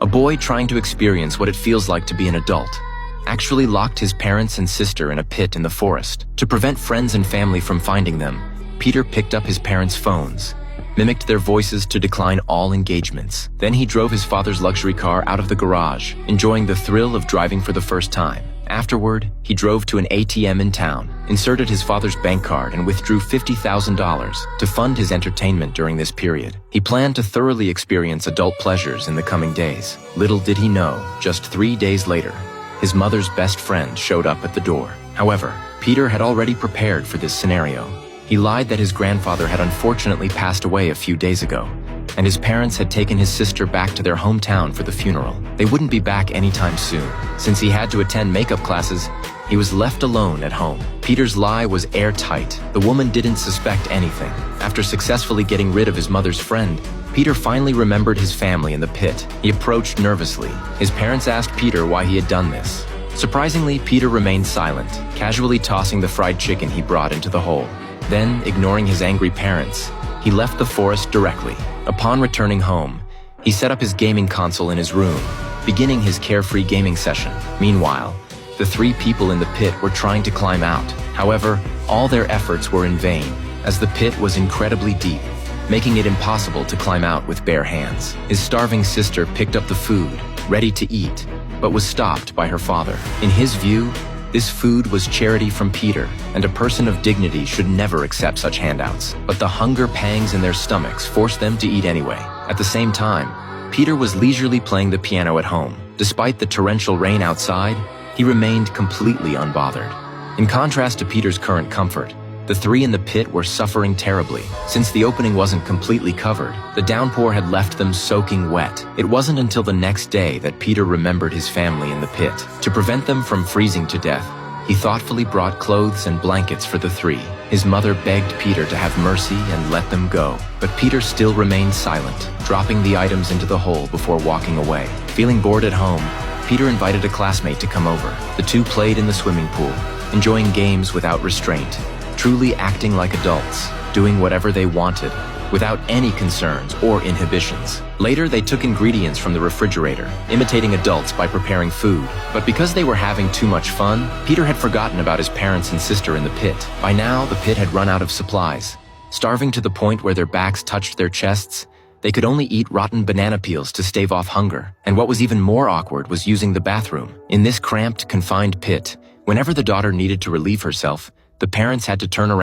A boy trying to experience what it feels like to be an adult actually locked his parents and sister in a pit in the forest. To prevent friends and family from finding them, Peter picked up his parents' phones, mimicked their voices to decline all engagements. Then he drove his father's luxury car out of the garage, enjoying the thrill of driving for the first time. Afterward, he drove to an ATM in town, inserted his father's bank card, and withdrew $50,000 to fund his entertainment during this period. He planned to thoroughly experience adult pleasures in the coming days. Little did he know, just 3 days later, his mother's best friend showed up at the door. However, Peter had already prepared for this scenario. He lied that his grandfather had unfortunately passed away a few days ago, and his parents had taken his sister back to their hometown for the funeral. They wouldn't be back anytime soon. Since he had to attend makeup classes, he was left alone at home. Peter's lie was airtight. The woman didn't suspect anything. After successfully getting rid of his mother's friend, Peter finally remembered his family in the pit. He approached nervously. His parents asked Peter why he had done this. Surprisingly, Peter remained silent, casually tossing the fried chicken he brought into the hole. Then, ignoring his angry parents, he left the forest directly. Upon returning home, he set up his gaming console in his room, beginning his carefree gaming session. Meanwhile, the 3 people in the pit were trying to climb out. However, all their efforts were in vain, as the pit was incredibly deep, making it impossible to climb out with bare hands. His starving sister picked up the food, ready to eat, but was stopped by her father. In his view, this food was charity from Peter, and a person of dignity should never accept such handouts. But the hunger pangs in their stomachs forced them to eat anyway. At the same time, Peter was leisurely playing the piano at home. Despite the torrential rain outside, he remained completely unbothered. In contrast to Peter's current comfort, the 3 in the pit were suffering terribly. Since the opening wasn't completely covered, the downpour had left them soaking wet. It wasn't until the next day that Peter remembered his family in the pit. To prevent them from freezing to death, he thoughtfully brought clothes and blankets for the 3. His mother begged Peter to have mercy and let them go, but Peter still remained silent, dropping the items into the hole before walking away. Feeling bored at home, Peter invited a classmate to come over. The 2 played in the swimming pool, enjoying games without restraint, truly acting like adults, doing whatever they wanted, without any concerns or inhibitions. Later, they took ingredients from the refrigerator, imitating adults by preparing food. But because they were having too much fun, Peter had forgotten about his parents and sister in the pit. By now, the pit had run out of supplies. Starving to the point where their backs touched their chests, they could only eat rotten banana peels to stave off hunger. And what was even more awkward was using the bathroom. In this cramped, confined pit, whenever the daughter needed to relieve herself, the parents had to turn around